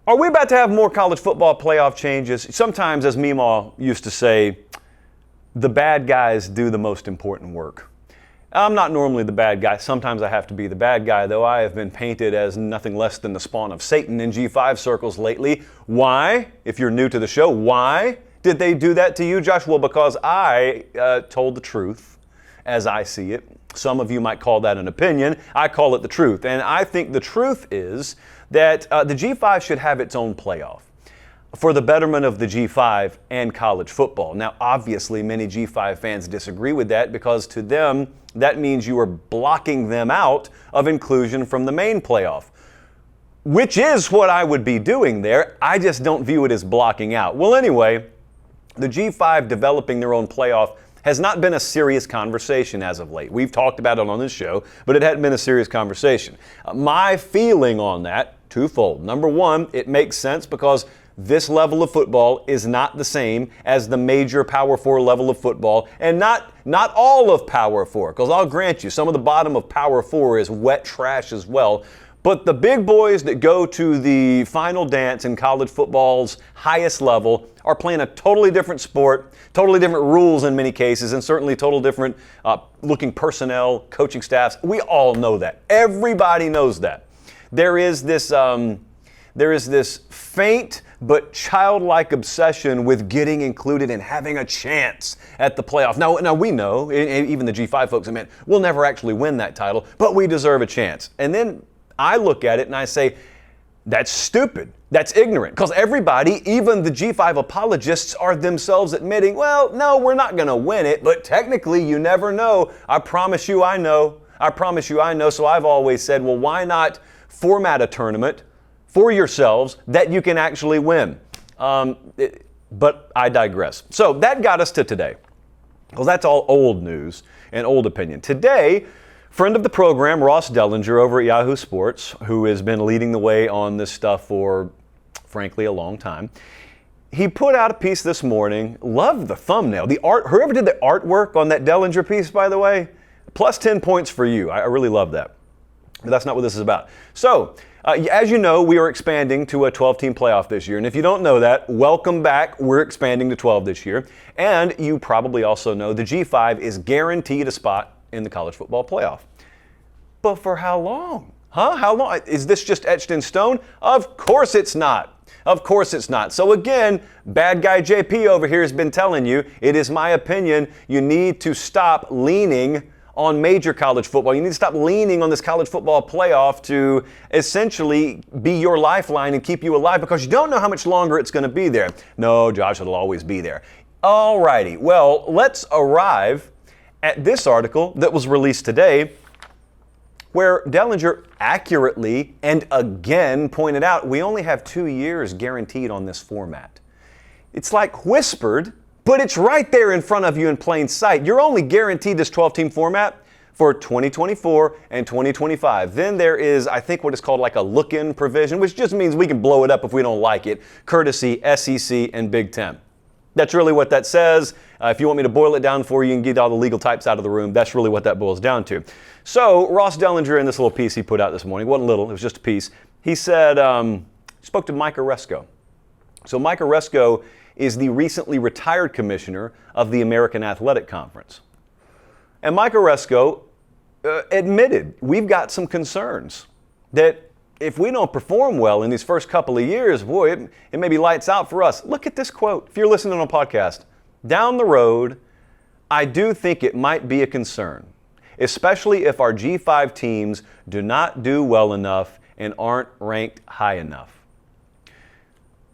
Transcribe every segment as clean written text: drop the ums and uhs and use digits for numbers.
Are we about to have more college football playoff changes? Sometimes, as Meemaw used to say, the bad guys do the most important work. I'm not normally the bad guy. Sometimes I have to be the bad guy, though I have been painted as nothing less than the spawn of Satan in G5 circles lately. Why? If you're new to the show, why did they do that to you, Josh? Well, because I told the truth as I see it. Some of you might call that an opinion. I call it the truth. And I think the truth is that the G5 should have its own playoff for the betterment of the G5 and college football. Now, obviously, many G5 fans disagree with that because to them, that means you are blocking them out of inclusion from the main playoff, which is what I would be doing there. I just don't view it as blocking out. Well, anyway, the G5 developing their own playoff has not been a serious conversation as of late. We've talked about it on this show, but it hadn't been a serious conversation. My feeling on that, twofold. Number one, it makes sense because this level of football is not the same as the major Power 4 level of football, and not all of Power 4, because I'll grant you, some of the bottom of Power 4 is wet trash as well. But the big boys that go to the final dance in college football's highest level are playing a totally different sport, totally different rules in many cases, and certainly total different looking personnel, coaching staffs. We all know that. Everybody knows that. There is this faint but childlike obsession with getting included and having a chance at the playoff. Now we know, even the G5 folks, we'll never actually win that title, but we deserve a chance. And then I look at it and I say, that's stupid. That's ignorant. Because everybody, even the G5 apologists, are themselves admitting, well, no, we're not going to win it, but technically you never know. I promise you I know. I promise you I know. So I've always said, well, why not format a tournament for yourselves that you can actually win? But I digress. So that got us to today. Well, that's all old news and old opinion. Today, friend of the program, Ross Dellinger over at Yahoo Sports, who has been leading the way on this stuff for, frankly, a long time, he put out a piece this morning. Loved the thumbnail. The art, whoever did the artwork on that Dellinger piece, by the way, plus 10 points for you. I really love that. But that's not what this is about. So, as you know, we are expanding to a 12-team playoff this year. And if you don't know that, welcome back. We're expanding to 12 this year. And you probably also know the G5 is guaranteed a spot in the college football playoff. But for how long? How long? Is this just etched in stone? Of course it's not. Of course it's not. So again, bad guy JP over here has been telling you, it is my opinion, you need to stop leaning on major college football. You need to stop leaning on this college football playoff to essentially be your lifeline and keep you alive because you don't know how much longer it's going to be there. No, Josh, it'll always be there. All righty. Well, let's arrive at this article that was released today where Dellinger accurately and again pointed out we only have 2 years guaranteed on this format. It's like whispered, but it's right there in front of you in plain sight. You're only guaranteed this 12-team format for 2024 and 2025. Then there is, I think, what is called like a look-in provision, which just means we can blow it up if we don't like it, courtesy SEC and Big Ten. That's really what that says. If you want me to boil it down for you and get all the legal types out of the room, that's really what that boils down to. So Ross Dellinger, in this little piece he put out this morning, it wasn't little, it was just a piece, he said, spoke to Mike Oresco. So Mike Oresco is the recently retired commissioner of the American Athletic Conference. And Mike Oresco admitted we've got some concerns that if we don't perform well in these first couple of years, boy, it may be lights out for us. Look at this quote. If you're listening on a podcast, down the road, I do think it might be a concern, especially if our G5 teams do not do well enough and aren't ranked high enough.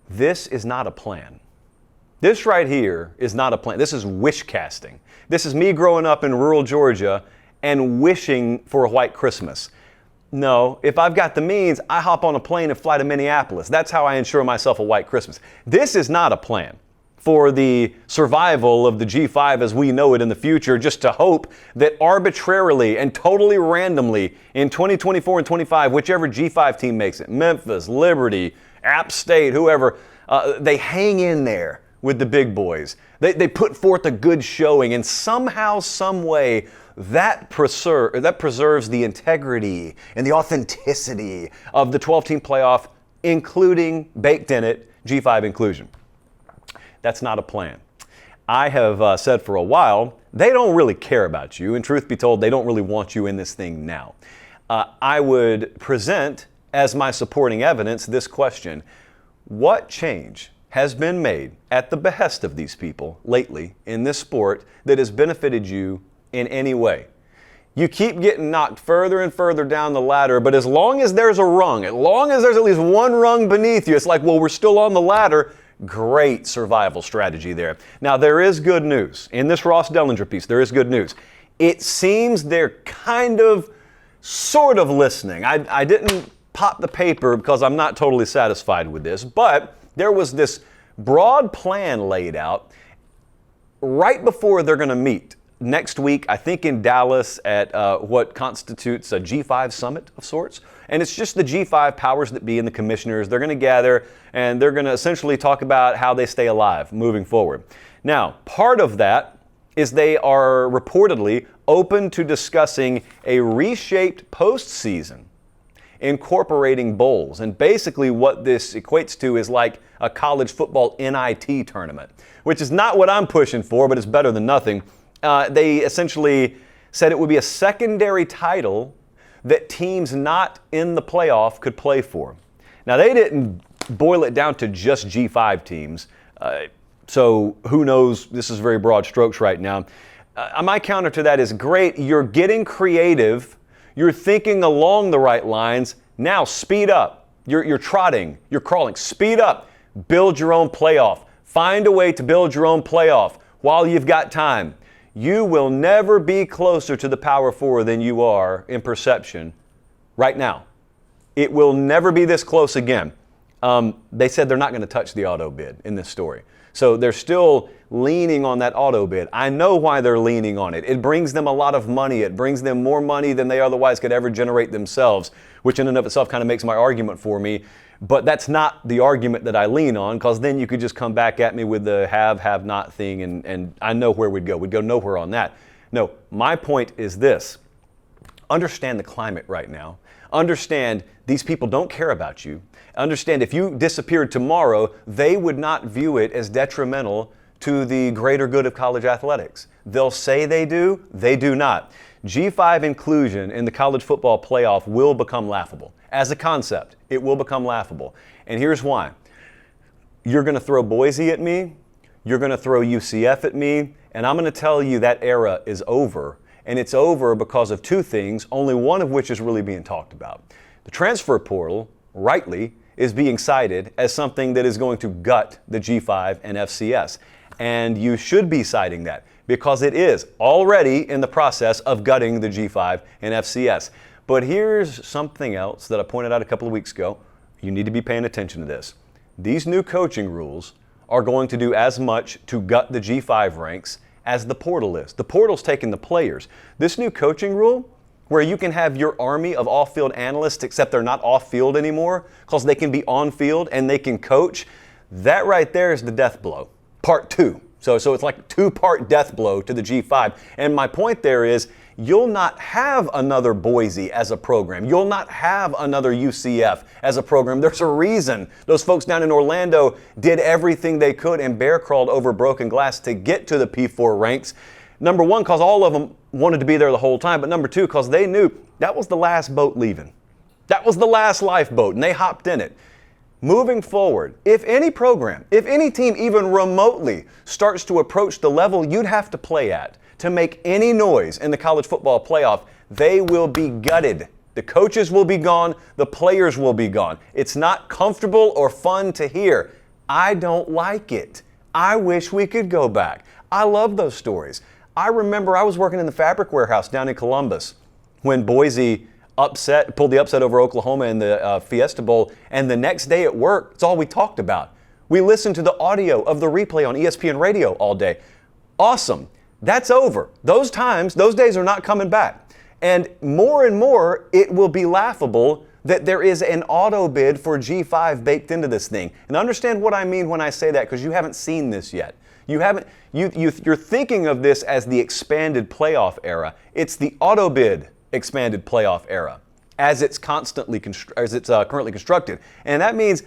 This is not a plan. This right here is not a plan. This is wish casting. This is me growing up in rural Georgia and wishing for a white Christmas. No, if I've got the means, I hop on a plane and fly to Minneapolis. That's how I ensure myself a white Christmas. This is not a plan for the survival of the G5 as we know it in the future, just to hope that arbitrarily and totally randomly in 2024 and 25, whichever G5 team makes it, Memphis, Liberty, App State, whoever, they hang in there with the big boys. They put forth a good showing, and somehow, some way, that preserves the integrity and the authenticity of the 12-team playoff including, baked in it, G5 inclusion. That's not a plan. I have said for a while, they don't really care about you, and truth be told, they don't really want you in this thing now. I would present as my supporting evidence this question: what change has been made at the behest of these people lately in this sport that has benefited you in any way? You keep getting knocked further and further down the ladder, but as long as there's a rung, as long as there's at least one rung beneath you, it's like, well, we're still on the ladder. Great survival strategy there. Now, there is good news. In this Ross Dellinger piece, there is good news. It seems they're sort of listening. I didn't pop the paper because I'm not totally satisfied with this, but there was this broad plan laid out right before they're going to meet next week, I think in Dallas at what constitutes a G5 summit of sorts. And it's just the G5 powers that be and the commissioners. They're going to gather and they're going to essentially talk about how they stay alive moving forward. Now, part of that is they are reportedly open to discussing a reshaped postseason incorporating bowls. And basically what this equates to is like a college football NIT tournament, which is not what I'm pushing for, but it's better than nothing. They essentially said it would be a secondary title that teams not in the playoff could play for. Now, they didn't boil it down to just G5 teams, so who knows? This is very broad strokes right now. My counter to that is, great, you're getting creative, you're thinking along the right lines, now speed up. You're trotting, you're crawling, speed up, build your own playoff. Find a way to build your own playoff while you've got time. You will never be closer to the Power Four than you are in perception right now. It will never be this close again. They said they're not going to touch the auto bid in this story. So they're still leaning on that auto bid. I know why they're leaning on it. It brings them a lot of money. It brings them more money than they otherwise could ever generate themselves, which in and of itself kind of makes my argument for me. But that's not the argument that I lean on, because then you could just come back at me with the have not thing, and I know where we'd go. We'd go nowhere on that. No, my point is this. Understand the climate right now. Understand these people don't care about you. Understand if you disappeared tomorrow, they would not view it as detrimental to the greater good of college athletics. They'll say they do not. G5 inclusion in the college football playoff will become laughable. As a concept, it will become laughable. And here's why. You're going to throw Boise at me, you're going to throw UCF at me, and I'm going to tell you that era is over. And it's over because of two things, only one of which is really being talked about. The transfer portal, rightly, is being cited as something that is going to gut the G5 and FCS. And you should be citing that, because it is already in the process of gutting the G5 and FCS. But here's something else that I pointed out a couple of weeks ago. You need to be paying attention to this. These new coaching rules are going to do as much to gut the G5 ranks as the portal is. The portal's taking the players. This new coaching rule, where you can have your army of off-field analysts, except they're not off-field anymore because they can be on-field and they can coach, that right there is the death blow. Part two. So it's like a two-part death blow to the G5. And my point there is, you'll not have another Boise as a program. You'll not have another UCF as a program. There's a reason those folks down in Orlando did everything they could and bear crawled over broken glass to get to the P4 ranks. Number one, because all of them wanted to be there the whole time. But number two, because they knew that was the last boat leaving. That was the last lifeboat, and they hopped in it. Moving forward, if any program, if any team even remotely starts to approach the level you'd have to play at to make any noise in the college football playoff, they will be gutted. The coaches will be gone. The players will be gone. It's not comfortable or fun to hear. I don't like it. I wish we could go back. I love those stories. I remember I was working in the Fabric Warehouse down in Columbus when Boise pulled the upset over Oklahoma in the Fiesta Bowl, and the next day at work, it's all we talked about. We listened to the audio of the replay on ESPN radio all day. Awesome. That's over. Those days are not coming back. And more, it will be laughable that there is an auto bid for G5 baked into this thing. And understand what I mean when I say that, because you haven't seen this yet. You're thinking of this as the expanded playoff era. It's the auto bid expanded playoff era. as it's currently constructed. And that means,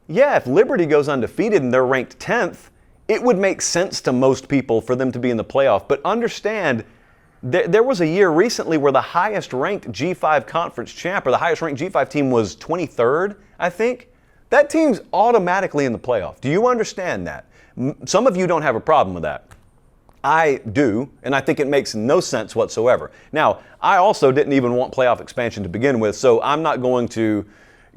yeah, if Liberty goes undefeated and they're ranked 10th, it would make sense to most people for them to be in the playoff. But understand, there was a year recently where the highest ranked G5 conference champ, or the highest ranked G5 team, was 23rd, I think. That team's automatically in the playoff. Do you understand that? Some of you don't have a problem with that. I do, and I think it makes no sense whatsoever. Now, I also didn't even want playoff expansion to begin with, so I'm not going to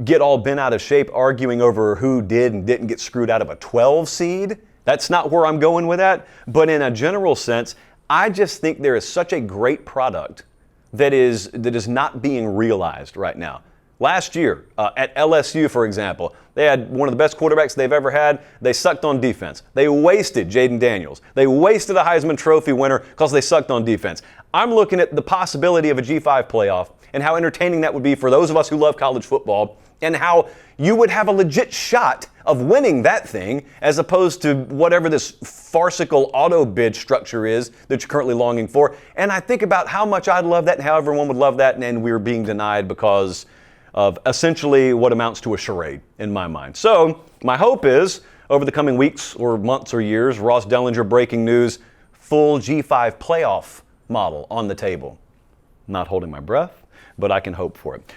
get all bent out of shape arguing over who did and didn't get screwed out of a 12 seed. That's not where I'm going with that. But in a general sense, I just think there is such a great product that is not being realized right now. Last year, at LSU, for example, they had one of the best quarterbacks they've ever had. They sucked on defense. They wasted Jaden Daniels. They wasted a Heisman Trophy winner because they sucked on defense. I'm looking at the possibility of a G5 playoff and how entertaining that would be for those of us who love college football, and how you would have a legit shot of winning that thing as opposed to whatever this farcical auto bid structure is that you're currently longing for. And I think about how much I'd love that and how everyone would love that, and we're being denied because of essentially what amounts to a charade in my mind. So my hope is, over the coming weeks or months or years, Ross Dellinger breaking news, full G5 playoff model on the table. Not holding my breath, but I can hope for it.